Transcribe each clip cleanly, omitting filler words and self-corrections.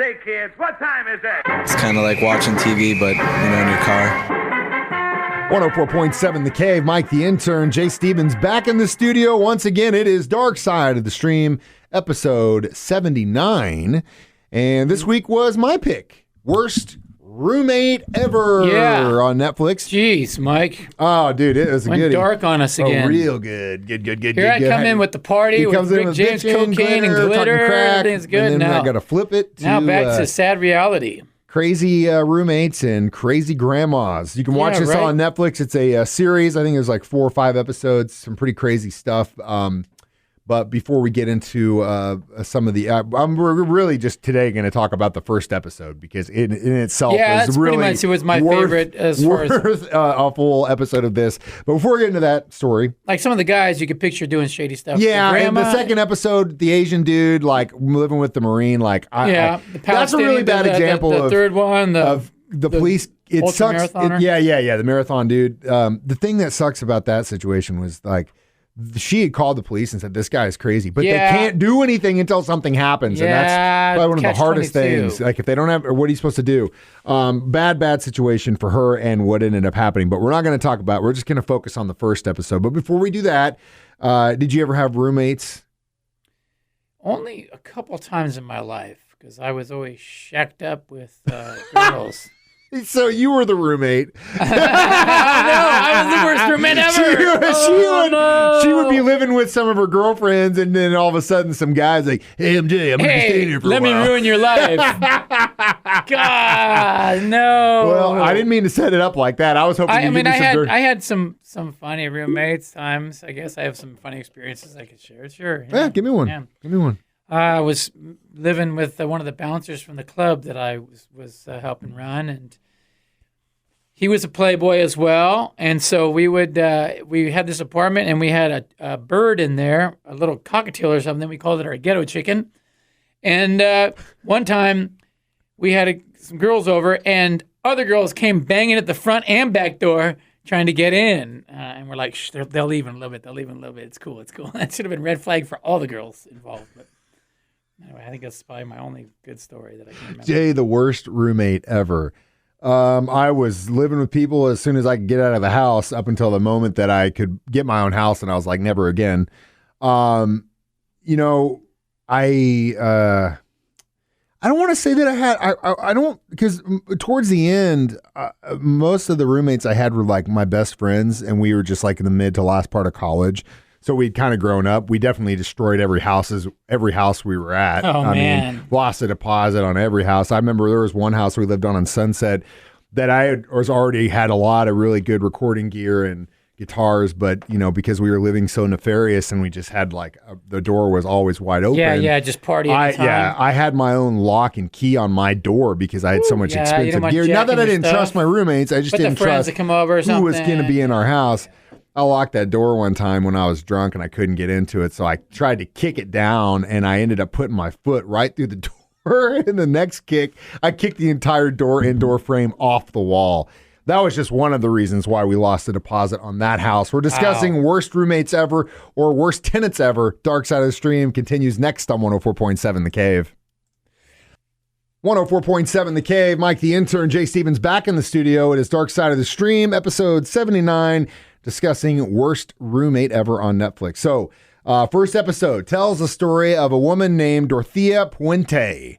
Say, kids, what time is it? It's kind of like watching TV, but, in your car. 104.7 The Cave, Mike the Intern, Jay Stevens back in the studio. Once again, it is Dark Side of the Stream, episode 79. And this week was my pick. Worst roommate ever on Netflix. Jeez, Mike. Oh, dude, it was a Went good. dark on us again. Oh, real good. Good. Here I come in with the party with Rick James, cocaine and glitter. Everything's good and then now. I got to flip it to now back to sad reality. crazy roommates and crazy grandmas. You can watch this on Netflix. It's a series. I think there's like 4 or 5 episodes. Some pretty crazy stuff. But before we get into some of the, we're really just today going to talk about the first episode because in itself is really pretty much, it was my favorite as far as a full episode of this. But before we get into that story, like some of the guys you could picture doing shady stuff. Yeah, and the second episode, the Asian dude like living with the Marine, like that's a really bad example the third one of the police. It sucks. The marathon dude. The thing that sucks about that situation was like, she had called the police and said, this guy is crazy, but they can't do anything until something happens. And that's probably one of the hardest things. Like if they don't have, or what are you supposed to do? Bad situation for her and what ended up happening, but we're not going to talk about it. We're just going to focus on the first episode. But before we do that, did you ever have roommates? Only a couple times in my life because I was always shacked up with girls. So you were the roommate. No, I was the worst roommate ever. She would be living with some of her girlfriends, and then all of a sudden, some guy's like, "Hey, MJ, I'm gonna be staying here for a while. Let me ruin your life." God, no. Well, I didn't mean to set it up like that. I was hoping. I had some funny roommates times. I guess I have some funny experiences I could share. Sure. Yeah, give me one. Yeah. Give me one. I was living with one of the bouncers from the club that I was helping run, and he was a playboy as well. And so we had this apartment, and we had a bird in there, a little cockatiel or something. We called it our ghetto chicken. And one time we had some girls over, and other girls came banging at the front and back door trying to get in. And we're like, shh, they'll leave in a little bit. They'll leave in a little bit. It's cool. That should have been red flag for all the girls involved. But anyway, I think that's probably my only good story that I can remember. Jay, the worst roommate ever. I was living with people as soon as I could get out of the house up until the moment that I could get my own house, and I was like, never again. I don't want to say that I had, I don't, because towards the end, most of the roommates I had were like my best friends, and we were just like in the mid to last part of college. So we'd kind of grown up. We definitely destroyed every house we were at. I mean, lost a deposit on every house. I remember there was one house we lived on Sunset that already had a lot of really good recording gear and guitars, but because we were living so nefarious and we just had the door was always wide open. Yeah, just party anytime. Yeah, I had my own lock and key on my door because I had so much expensive gear. Not that I didn't trust my roommates, I just didn't trust to come over or who was going to be in our house. I locked that door one time when I was drunk and I couldn't get into it. So I tried to kick it down and I ended up putting my foot right through the door. And the next kick, I kicked the entire indoor frame off the wall. That was just one of the reasons why we lost the deposit on that house. We're discussing worst roommates ever or worst tenants ever. Dark Side of the Stream continues next on 104.7 The Cave. 104.7 The Cave. Mike the Intern, Jay Stevens back in the studio. It is Dark Side of the Stream, episode 79. Discussing worst roommate ever on Netflix. So, first episode tells the story of a woman named Dorothea Puente.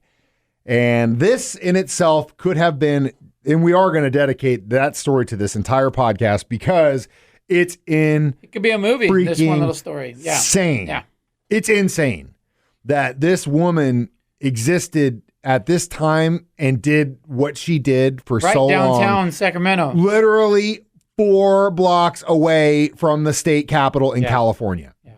And this in itself could have been, and we are going to dedicate that story to this entire podcast because it could be a movie, this one little story. Yeah. Insane. Yeah. It's insane that this woman existed at this time and did what she did for so long. Right downtown Sacramento. Literally 4 blocks away from the state capitol in California. Yeah.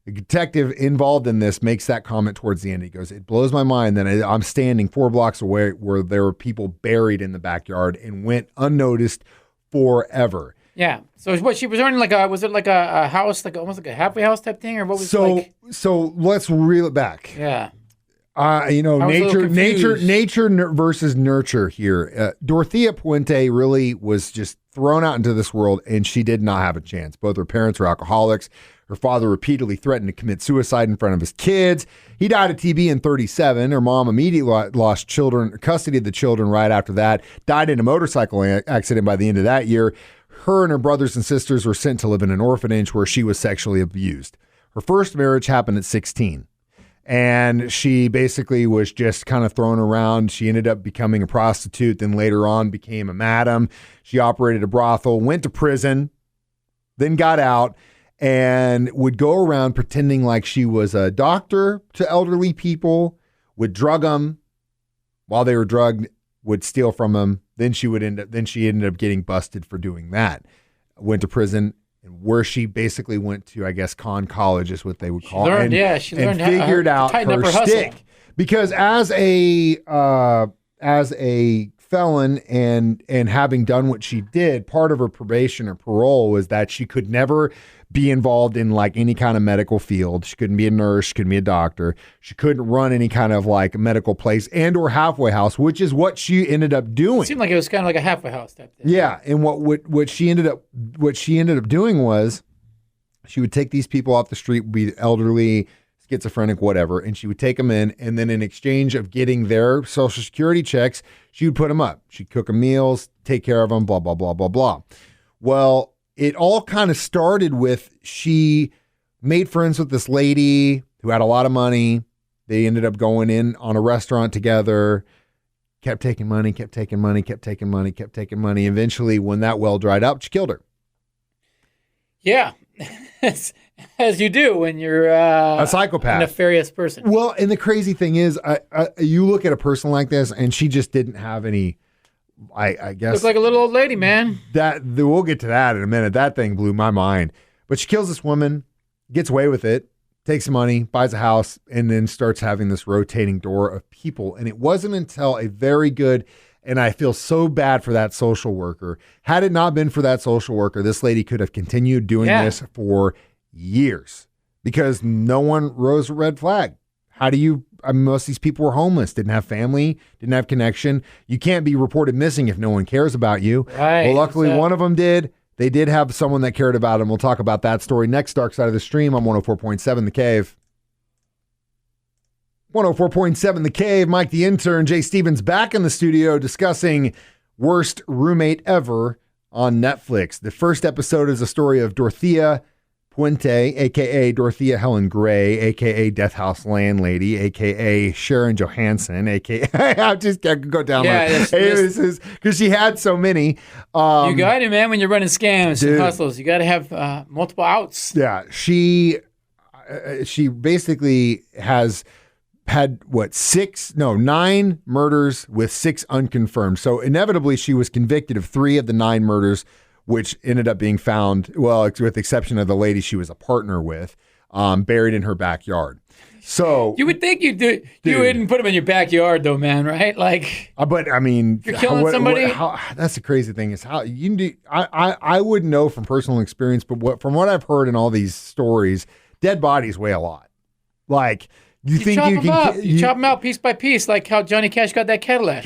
The detective involved in this makes that comment towards the end. He goes, it blows my mind that I'm standing 4 blocks away where there were people buried in the backyard and went unnoticed forever. Yeah. So what she was earning was it like a house, like almost like a halfway house type thing, or what was it like? So let's reel it nature versus nurture here. Dorothea Puente really was just thrown out into this world, and she did not have a chance. Both her parents were alcoholics. Her father repeatedly threatened to commit suicide in front of his kids. He died of TB in 37. Her mom immediately lost custody of the children right after that, died in a motorcycle accident by the end of that year. Her and her brothers and sisters were sent to live in an orphanage where she was sexually abused. Her first marriage happened at 16. And she basically was just kind of thrown around. She ended up becoming a prostitute, then later on became a madam. She operated a brothel, went to prison, then got out, and would go around pretending like she was a doctor to elderly people, would drug them while they were drugged, would steal from them. Then she ended up getting busted for doing that. Went to prison. Where she basically went to, I guess, con college is what they would call it. She learned and figured out her stick. Because as a felon and having done what she did, part of her probation or parole was that she could never be involved in like any kind of medical field. She couldn't be a nurse. She couldn't be a doctor. She couldn't run any kind of like medical place and or halfway house, which is what she ended up doing. It seemed like it was kind of like a halfway house type thing. Yeah, and what she ended up doing was she would take these people off the street, be elderly, schizophrenic, whatever, and she would take them in, and then in exchange of getting their Social Security checks, she would put them up. She'd cook them meals, take care of them, blah, blah, blah, blah, blah. Well, it all kind of started with she made friends with this lady who had a lot of money. They ended up going in on a restaurant together, kept taking money. Eventually, when that well dried up, she killed her. Yeah, as you do when you're a psychopath, a nefarious person. Well, and the crazy thing is, you look at a person like this, and she just didn't have any. I guess looks like a little old lady, man. We'll get to that in a minute. That thing blew my mind. But she kills this woman, gets away with it, takes money, buys a house, and then starts having this rotating door of people. And it wasn't until a very good, and I feel so bad for that social worker. Had it not been for that social worker, this lady could have continued doing this for years because no one rose a red flag. Most of these people were homeless, didn't have family, didn't have connection. You can't be reported missing if no one cares about you. Right. Well, luckily one of them did. They did have someone that cared about him. We'll talk about that story next. Dark Side of the Stream on 104.7 The Cave. 104.7 The Cave. Mike the Intern, Jay Stevens back in the studio discussing Worst Roommate Ever on Netflix. The first episode is a story of Dorothea Puente, a.k.a. Dorothea Helen Gray, a.k.a. Death House Landlady, a.k.a. Sharon Johansson, a.k.a. I just could go down because she had so many. You got it, man, when you're running scams and hustles. You got to have multiple outs. Yeah, she basically has had, 9 murders with 6 unconfirmed. So inevitably she was convicted of 3 of the 9 murders, which ended up being found, well, with the exception of the lady she was a partner with, buried in her backyard. So you would think you wouldn't put them in your backyard, though, man, right? Like, but I mean, you're killing somebody. That's the crazy thing is how you do. I wouldn't know from personal experience, but from what I've heard in all these stories, dead bodies weigh a lot. Like you think you can chop them out piece by piece, like how Johnny Cash got that Cadillac.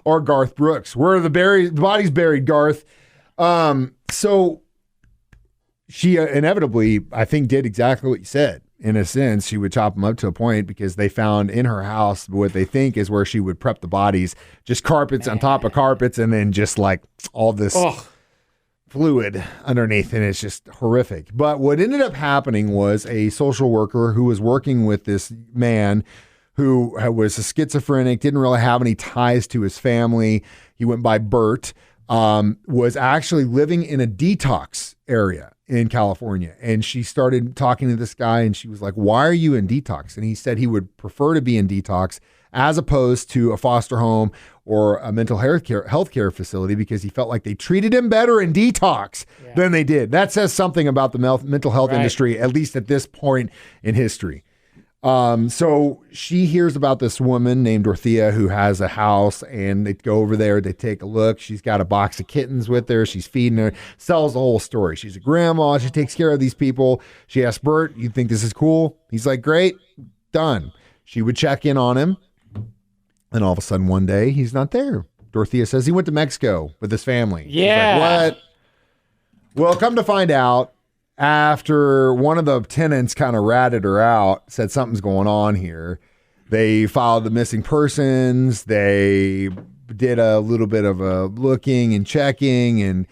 Or Garth Brooks. Where are the bodies buried, Garth? So she inevitably, I think, did exactly what you said. In a sense, she would chop them up to a point because they found in her house what they think is where she would prep the bodies, just carpets on top of carpets, and then just like all this fluid underneath, and it's just horrific. But what ended up happening was a social worker who was working with this man who was a schizophrenic, didn't really have any ties to his family. He went by Bert, was actually living in a detox area in California. And she started talking to this guy and she was like, why are you in detox? And he said he would prefer to be in detox as opposed to a foster home or a mental health care facility because he felt like they treated him better in detox than they did. That says something about the mental health industry, at least at this point in history. So she hears about this woman named Dorothea who has a house, and they go over there, they take a look. She's got a box of kittens with her. She's feeding her, sells the whole story. She's a grandma. She takes care of these people. She asks Bert, you think this is cool? He's like, great, done. She would check in on him. And all of a sudden one day he's not there. Dorothea says he went to Mexico with his family. Yeah. She's like, what? Well, come to find out, after one of the tenants kind of ratted her out, said something's going on here, they filed the missing persons. They did a little bit of a looking and checking. And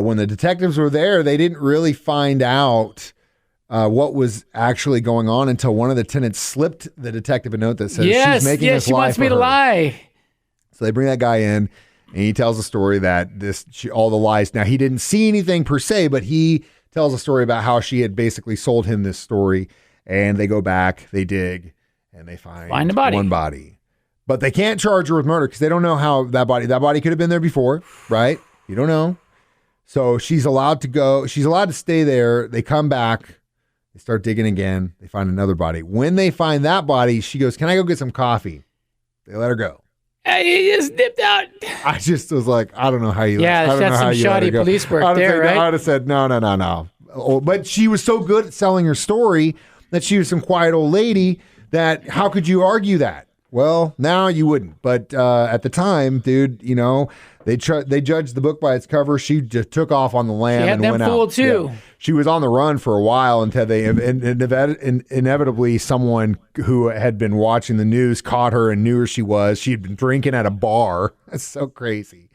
when the detectives were there, they didn't really find out what was actually going on until one of the tenants slipped the detective a note that says she's making us she lie wants for me to her. lie. So they bring that guy in, and he tells a story that all the lies. Now, he didn't see anything per se, but he tells a story about how she had basically sold him this story. And they go back, they dig, and they find the body. one body. But they can't charge her with murder because they don't know how that body could have been there before, right? You don't know. So she's allowed to go. She's allowed to stay there. They come back. They start digging again. They find another body. When they find that body, she goes, "Can I go get some coffee?" They let her go. He just dipped out. I just was like, I don't know how you. Yeah, I don't know that's how some you let her shoddy go. police work I would've there, said, right? I would have said no. Oh, but she was so good at selling her story that she was some quiet old lady that how could you argue that? Well, now you wouldn't. But at the time, dude, you know, they judged the book by its cover. She just took off on the lam She had and them went fooled out. too. Yeah. She was on the run for a while until they inevitably someone who had been watching the news caught her and knew where she was. She had been drinking at a bar. That's so crazy.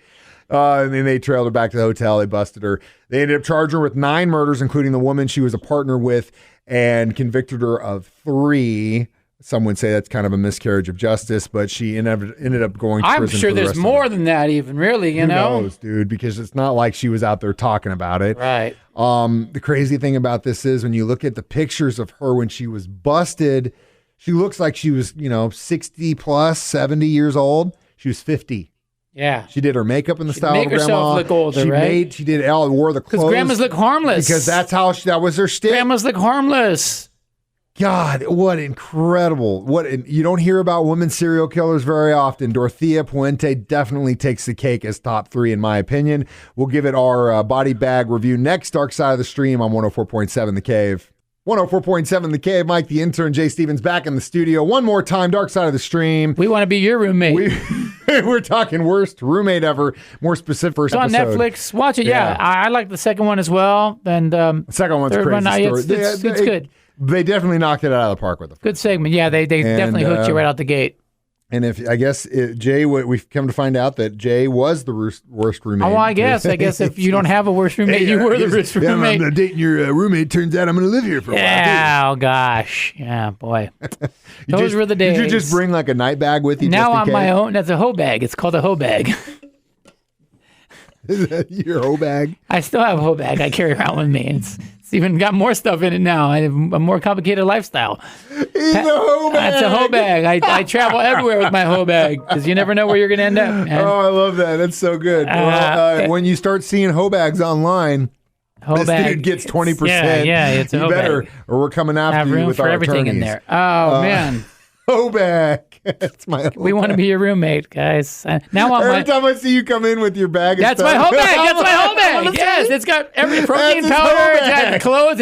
And then they trailed her back to the hotel. They busted her. They ended up charging her with 9 murders, including the woman she was a partner with, and convicted her of 3. Some would say that's kind of a miscarriage of justice, but she ended up going to I'm prison sure for the there's rest of more her. than that, even really. You Who know, knows, dude? Because it's not like she was out there talking about it. right? The crazy thing about this is when you look at the pictures of her when she was busted, she looks like she was, 60 plus, 70 years old. She was 50. Yeah. She did her makeup in the style make of grandma. herself look older, right? She did all wore the clothes. Because grandmas look harmless. Because that's how that was her stick. Grandmas look harmless. God, what incredible. You don't hear about women serial killers very often. Dorothea Puente definitely takes the cake as top 3 in my opinion. We'll give it our body bag review next. Dark Side of the Stream on 104.7 The Cave. 104.7 The Cave. Mike the Intern, Jay Stevens back in the studio. One more time, Dark Side of the Stream. We want to be your roommate. We're talking worst roommate ever. More specific first It's on episode. Netflix. Watch it. Yeah, Yeah. I like the second one as well. And The second one's third crazy one, story. it's good. They definitely knocked it out of the park with the Good segment. Yeah, they definitely hooked you right out the gate. And Jay, we've come to find out that Jay was the worst roommate. Oh, I guess if you don't have a worst roommate, you were the worst roommate. I'm dating your roommate. Turns out I'm going to live here for a while. Yeah, oh gosh. Yeah, boy. Those were the days. Did you just bring like a night bag with you? Now just in on my case? own. That's a hoe bag. It's called a hoe bag. Is that your hoe bag? I still have a hoe bag I carry around with me. It's even got more stuff in it now. I have a more complicated lifestyle. He's a hoe bag. That's a hoe bag. I travel everywhere with my hoe bag because you never know where you're going to end up, man. Oh, I love that. That's so good. When you start seeing hoe bags online, Hoe this bag. dude gets 20%. Yeah, it's a you hoe better, bag. or we're coming after Have you room with for our everything attorneys. in there. Oh, man. Hoe bag. That's my. We want to be your roommate, guys. Now on Every my. time I see you come in with your bag, of That's stuff, my hoe bag. That's my hoe I'm bag. gonna Yes, say, it's got every protein That's his hoe powder. It's got bag. clothes.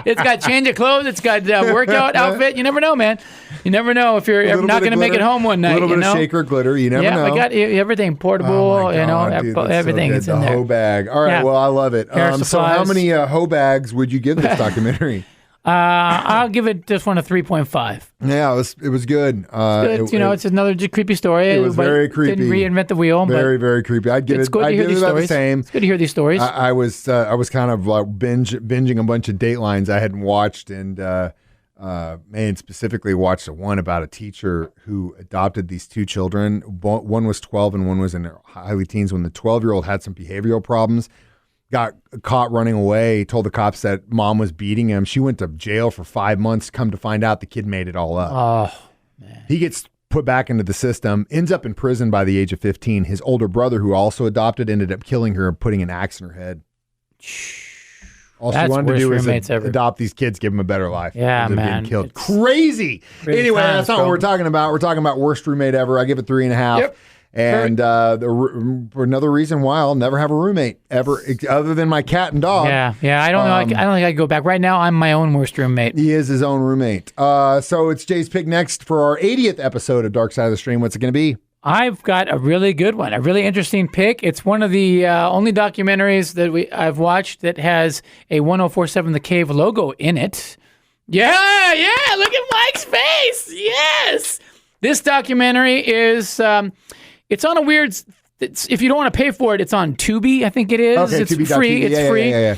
It's got change of clothes. It's got workout outfit. You never know, man. You never know if you're a little not bit going of to make it glitter, home one night. A little you bit know? of shaker glitter. You never know. I got everything portable. Oh my you know, God, dude, that's so everything good. is in the there. hoe bag. All right, Yeah. well, I love it. Hair So, how supplies. many hoe bags would you give this documentary? I'll give it this one a 3.5. Yeah, it was good. Good. It's another creepy story. It was but very creepy. Didn't reinvent the wheel. very, very creepy. I'd give it's it. good to I'd hear give it these about the stories. same. It's good to hear these stories. I was kind of like binging a bunch of Datelines I hadn't watched, and man, specifically watched one about a teacher who adopted these 2 children. One was 12 and one was in their early teens. When the 12-year-old had some behavioral problems, got caught running away, told the cops that mom was beating him. She went to jail for 5 months. Come to find out, the kid made it all up. Oh, man. He gets put back into the system, ends up in prison by the age of 15. His older brother, who also adopted, ended up killing her and putting an axe in her head. All That's she wanted to worst do was roommates ever. adopt these kids, give them a better life. Yeah, Instead of man. Getting killed. It's Crazy. crazy Anyway, times, that's not bro. what we're talking about. We're talking about worst roommate ever. I give it 3.5. Yep. And for another reason why I'll never have a roommate ever, other than my cat and dog. Yeah. I don't know. I don't think I could go back. Right now, I'm my own worst roommate. He is his own roommate. So it's Jay's pick next for our 80th episode of Dark Side of the Stream. What's it going to be? I've got a really good one, a really interesting pick. It's one of the only documentaries that I've watched that has a 1047 The Cave logo in it. Yeah, look at Mike's face. Yes. This documentary is, it's on a weird, if you don't want to pay for it, it's on Tubi, I think it is. Okay, it's Tubi.tv. free. It's free. Yeah.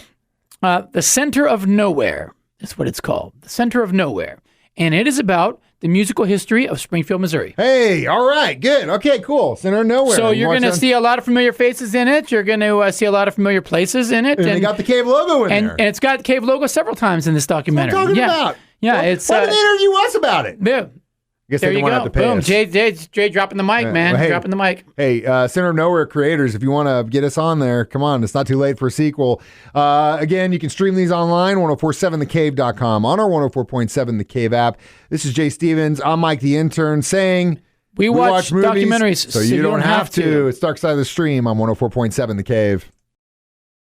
The Center of Nowhere is what it's called. The Center of Nowhere. And it is about the musical history of Springfield, Missouri. Hey, all right, good. Okay, cool. Center of Nowhere. So you're going to see a lot of familiar faces in it. You're going to see a lot of familiar places in it. And they got the Cave logo in there. And it's got Cave logo several times in this documentary. What are you talking about? Yeah, well, it's... Why did they interview us about it? Yeah. I guess There they you don't go. have to pay Boom. us. Jay dropping the mic, man. Well, hey, dropping the mic. Hey, Center of Nowhere creators, if you want to get us on there, come on. It's not too late for a sequel. Again, you can stream these online, 1047thecave.com, on our 104.7 The Cave app. This is Jay Stevens. I'm Mike the Intern saying we watch movies documentaries so you don't have to. It's Dark Side of the Stream on 104.7 The Cave.